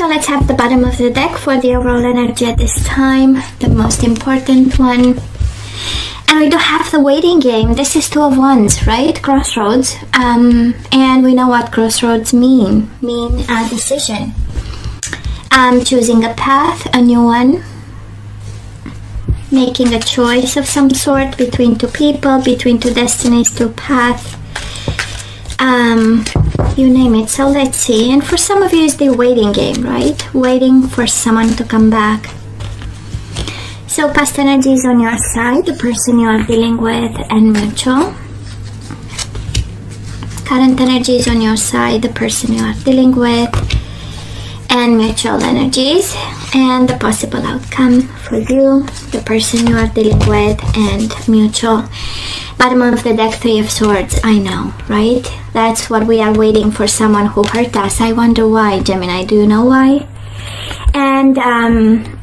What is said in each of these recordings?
So let's have the bottom of the deck for the overall energy at this time, the most important one. And we do have the waiting game. This is Two of Wands, right? Crossroads. And we know what crossroads mean a decision. Choosing a path, a new one. Making a choice of some sort between two people, between two destinies, two paths. You name it. So let's see. And for some of you, it's the waiting game, right? Waiting for someone to come back. So past energy is on your side, the person you are dealing with, and mutual. Current energy is on your side, the person you are dealing with, and mutual energies. And the possible outcome for you, the person you are dealing with, and mutual. Bottom of the deck, Three of Swords. I know, right? That's what we are waiting for, someone who hurt us. I wonder why, Gemini. Do you know why? And the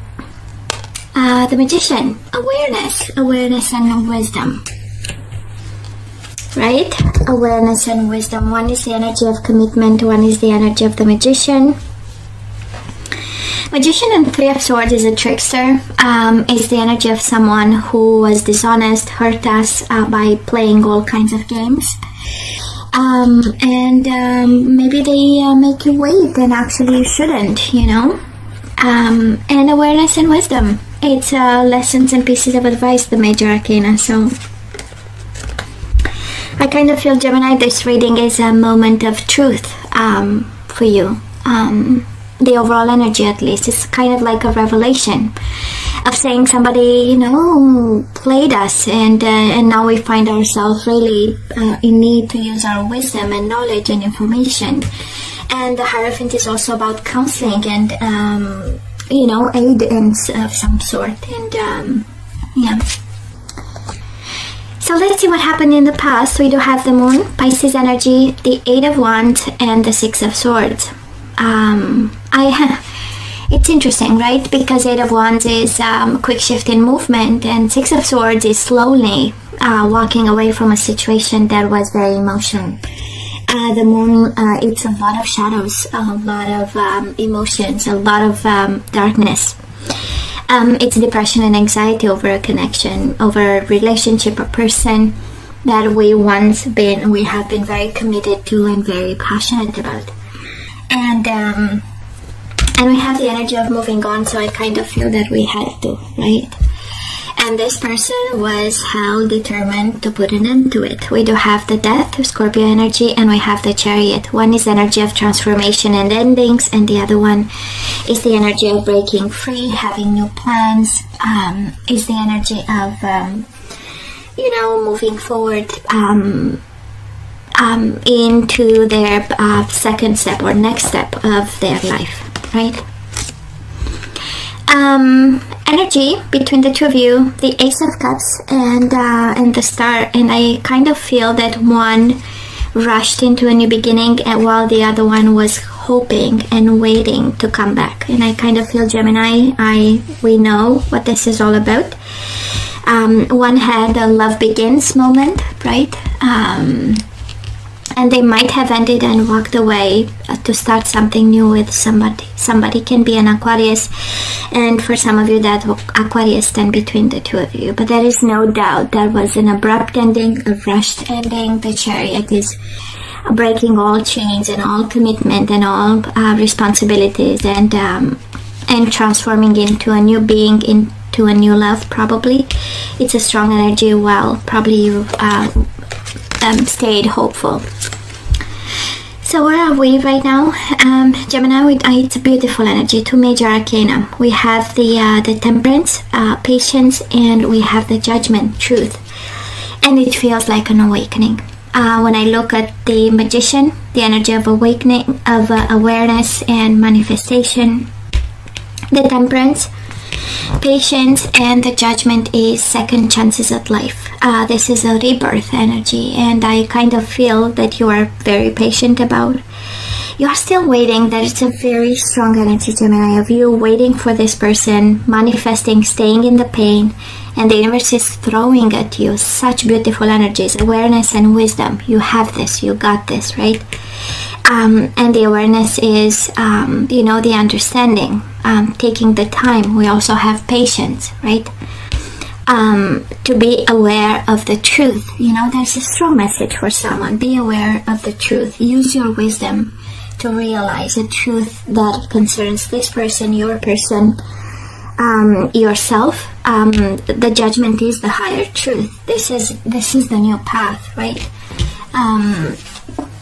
Magician. Awareness and wisdom. Right? Awareness and wisdom. One is the energy of commitment. One is the energy of the Magician. Magician and Three of Swords is a trickster. Is the energy of someone who was dishonest, hurt us by playing all kinds of games. Maybe they make you wait and actually you shouldn't, you know. And awareness and wisdom. It's lessons and pieces of advice, the major arcana. So I kind of feel, Gemini, this reading is a moment of truth for you. The overall energy, at least, is kind of like a revelation of saying somebody, you know, played us, and now we find ourselves really in need to use our wisdom and knowledge and information. And the Hierophant is also about counseling and you know, aid of some sort. And yeah. So let's see what happened in the past. We do have the Moon, Pisces energy, the Eight of Wands, and the Six of Swords. It's interesting, right? Because Eight of Wands is quick shift in movement, and Six of Swords is slowly walking away from a situation that was very emotional. The Moon, it's a lot of shadows, a lot of emotions, a lot of darkness. It's depression and anxiety over a connection, over a relationship, a person that we have been very committed to and very passionate about. And we have the energy of moving on, so I kind of feel that we had to, right? And this person was held determined to put an end to it. We do have the Death, Scorpio energy, and we have the Chariot. One is energy of transformation and endings, and the other one is the energy of breaking free, having new plans, is the energy of, you know, moving forward into their second step or next step of their life, right? Energy between the two of you, the Ace of Cups and the Star, and I kind of feel that one rushed into a new beginning while the other one was hoping and waiting to come back. And I kind of feel, Gemini, we know what this is all about. One had a love begins moment, right? And they might have ended and walked away to start something new with somebody. Somebody can be an Aquarius, and for some of you that Aquarius stand between the two of you. But there is no doubt that was an abrupt ending, a rushed ending. The Chariot is breaking all chains and all commitment and all responsibilities, and transforming into a new being, into a new love. Probably it's a strong energy. Well, probably you stayed hopeful. So where are we right now? Gemini, it's a beautiful energy. Two major arcana. We have the Temperance, patience, and we have the Judgment, truth. And it feels like an awakening. When I look at the Magician, the energy of awakening, of awareness and manifestation. The Temperance, patience, and the Judgment is second chances at life. This is a rebirth energy, and I kind of feel that you are very patient about. You are still waiting. That it's a very strong energy, Gemini, of you waiting for this person, manifesting, staying in the pain, and the universe is throwing at you such beautiful energies, awareness and wisdom. You have this, you got this, right? And the awareness is, the understanding, taking the time. We also have patience, right? To be aware of the truth. There's a strong message for someone. Be aware of the truth. Use your wisdom to realize a truth that concerns this person, your person, yourself. The judgment is the higher truth. This is the new path, right?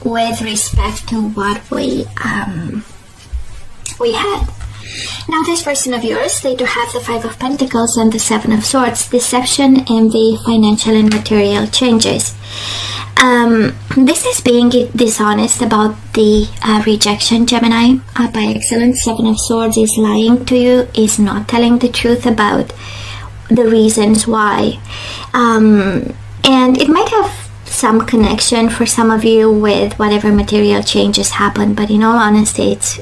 With respect to what we had. Now, this person of yours, they do have the Five of Pentacles and the Seven of Swords. Deception, envy, financial and material changes. This is being dishonest about the rejection, Gemini. By excellence, Seven of Swords is lying to you, is not telling the truth about the reasons why. And it might have some connection for some of you with whatever material changes happen, but in all honesty, it's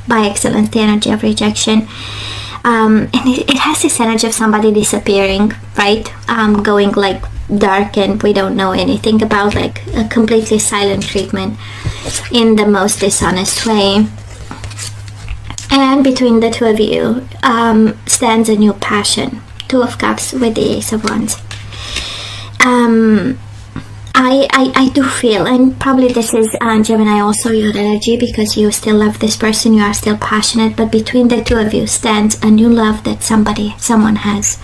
by excellence the energy of rejection. And it has this energy of somebody disappearing, right? Going like dark, and we don't know anything about, like a completely silent treatment in the most dishonest way. And between the two of you stands a new passion. Two of Cups with the Ace of Wands. I do feel, and probably this is Gemini also your energy, because you still love this person, you are still passionate, but between the two of you stands a new love that someone has.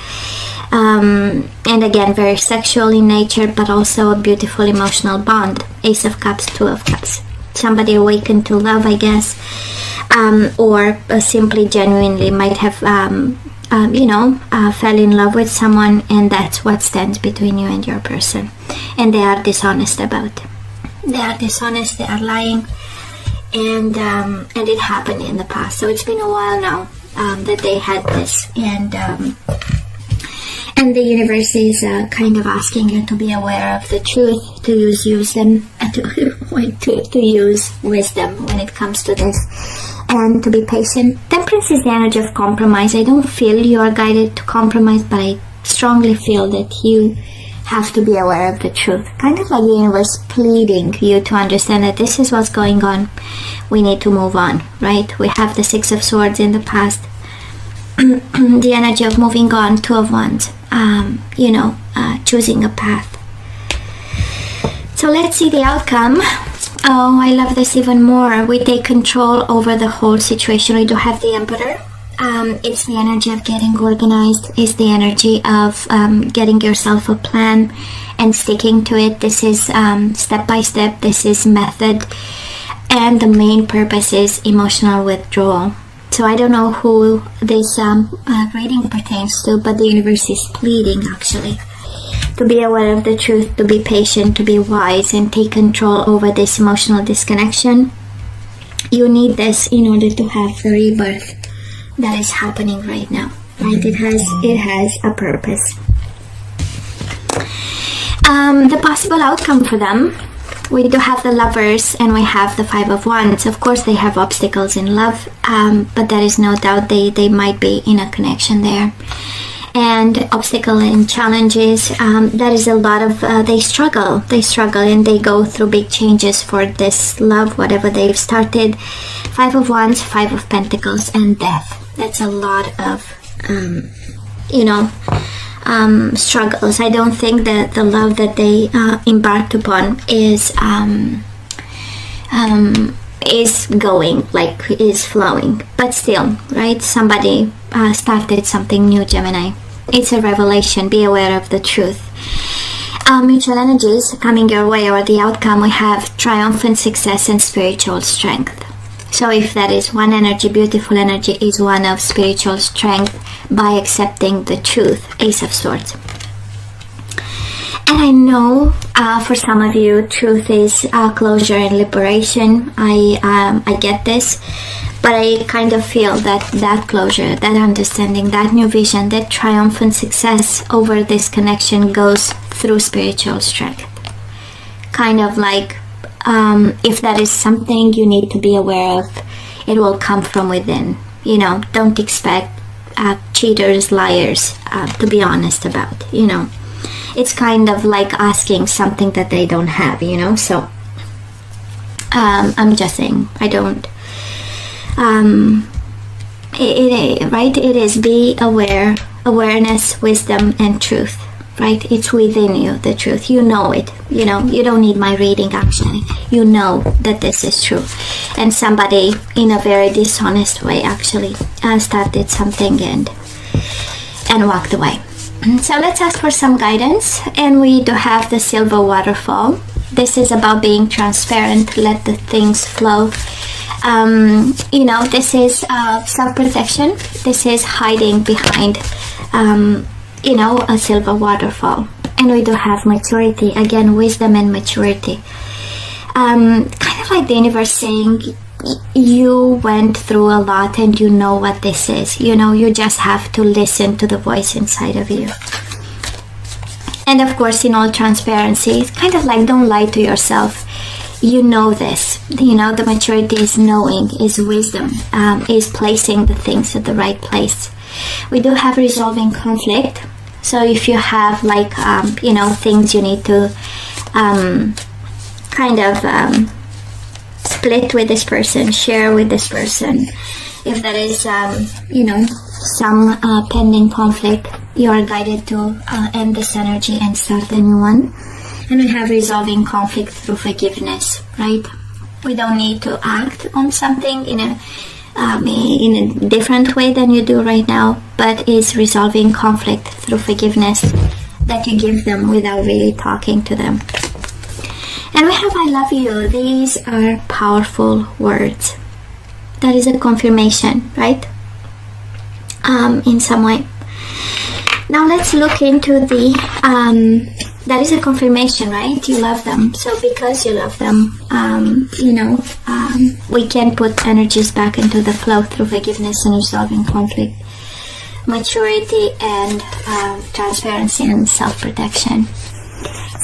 And again, very sexual in nature, but also a beautiful emotional bond. Ace of Cups, Two of Cups. Somebody awakened to love, I guess, or simply genuinely might have fell in love with someone, and that's what stands between you and your person. And they are dishonest about it. They are dishonest, they are lying, and it happened in the past. So it's been a while now that they had this, and the universe is kind of asking you to be aware of the truth, to use wisdom when it comes to this, and to be patient. Temperance is the energy of compromise. I don't feel you are guided to compromise, but I strongly feel that you have to be aware of the truth. Kind of like the universe pleading you to understand that this is what's going on. We need to move on, right? We have the Six of Swords in the past. The energy of moving on, Two of Wands. Choosing a path. So let's see the outcome. Oh, I love this even more. We take control over the whole situation. We do have the Emperor. It's the energy of getting organized. It's the energy of getting yourself a plan and sticking to it. This is step by step. This is method. And the main purpose is emotional withdrawal. So I don't know who this reading pertains to, but the universe is pleading, actually, to be aware of the truth, to be patient, to be wise, and take control over this emotional disconnection. You need this in order to have the rebirth that is happening right now, right? It has a purpose. The possible outcome for them, we do have the Lovers and we have the Five of Wands. Of course, they have obstacles in love, but there is no doubt they might be in a connection there. And obstacle and challenges, there is a lot of, they struggle and they go through big changes for this love, whatever they've started. Five of Wands, Five of Pentacles, and death. That's a lot of, struggles. I don't think that the love that they embarked upon is flowing, but still, right? Somebody started something new, Gemini. It's a revelation. Be aware of the truth. Mutual energies coming your way, or the outcome, we have triumphant success and spiritual strength. So if that is one energy, beautiful energy is one of spiritual strength by accepting the truth. Ace of Swords. And I know for some of you, truth is closure and liberation. I get this, but I kind of feel that closure, that understanding, that new vision, that triumphant success over this connection goes through spiritual strength. Kind of like, if that is something you need to be aware of, it will come from within. Don't expect cheaters, liars to be honest about. It's kind of like asking something that they don't have. So I'm just saying, I don't. Right? It is be aware, awareness, wisdom, and truth. Right? It's within you, the truth. You know it. You know, you don't need my reading actually. You know that this is true. And somebody in a very dishonest way actually started something and walked away. So let's ask for some guidance. And we do have the silver waterfall. This is about being transparent, let the things flow. You know, this is self-protection. This is hiding behind you know, a silver waterfall. And we do have maturity, again, wisdom and maturity. Kind of like the universe saying, you went through a lot and you know what this is. You know, you just have to listen to the voice inside of you. And of course, in all transparency, it's kind of like, don't lie to yourself. You know this. You know, the maturity is knowing, is wisdom, is placing the things at the right place. We do have resolving conflict. So if you have like, you know, things you need to kind of split with this person, share with this person. If there is, you know, some pending conflict, you are guided to end this energy and start a new one. And we have resolving conflict through forgiveness, right? We don't need to act on something in a different way than you do right now, but is resolving conflict through forgiveness that you give them without really talking to them. And we have I love you. These are powerful words. That is a confirmation, right? In some way. Now let's look into the that is a confirmation, right? You love them. So because you love them, you know, we can put energies back into the flow through forgiveness and resolving conflict, maturity, and transparency and self-protection.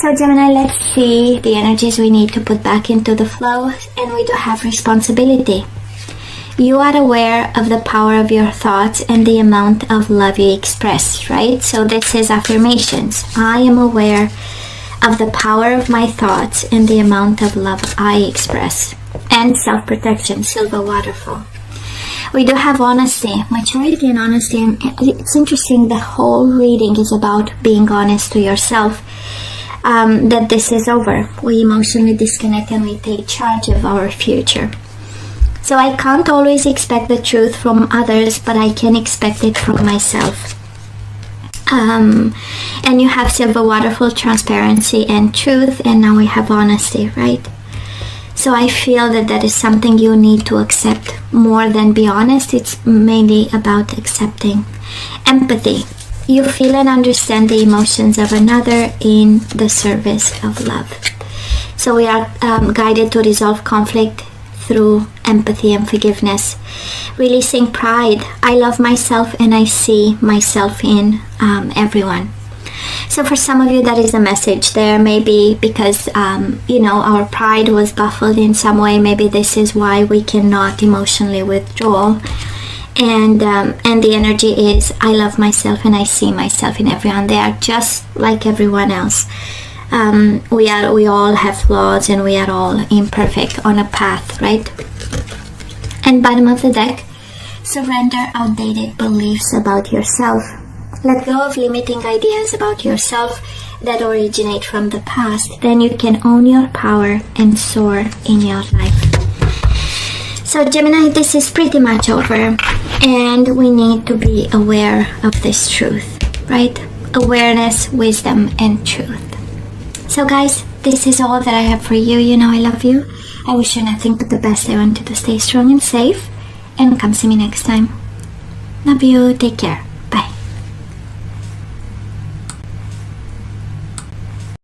So Gemini, let's see the energies we need to put back into the flow. And we do have responsibility. You are aware of the power of your thoughts and the amount of love you express, right? So this is affirmations. I am aware of the power of my thoughts and the amount of love I express. And self-protection, silver waterfall. We do have honesty, maturity and honesty. And it's interesting, the whole reading is about being honest to yourself. That this is over. We emotionally disconnect and we take charge of our future. So I can't always expect the truth from others, but I can expect it from myself. And you have silver waterfall, transparency and truth, and now we have honesty, right? So I feel that that is something you need to accept more than be honest. It's mainly about accepting. Empathy. You feel and understand the emotions of another in the service of love. So we are guided to resolve conflict through empathy and forgiveness. Releasing pride. I love myself and I see myself in everyone. So for some of you, that is a message there. Maybe because, you know, our pride was baffled in some way. Maybe this is why we cannot emotionally withdraw. And the energy is, I love myself and I see myself in everyone. They are just like everyone else. We all have flaws and we are all imperfect on a path, right? And bottom of the deck, surrender outdated beliefs about yourself. Let go of limiting ideas about yourself that originate from the past. Then you can own your power and soar in your life. So Gemini, this is pretty much over. And we need to be aware of this truth, right? Awareness, wisdom, and truth. So guys, this is all that I have for you. You know I love you. I wish you nothing but the best. I want you to stay strong and safe. And come see me next time. Love you. Take care.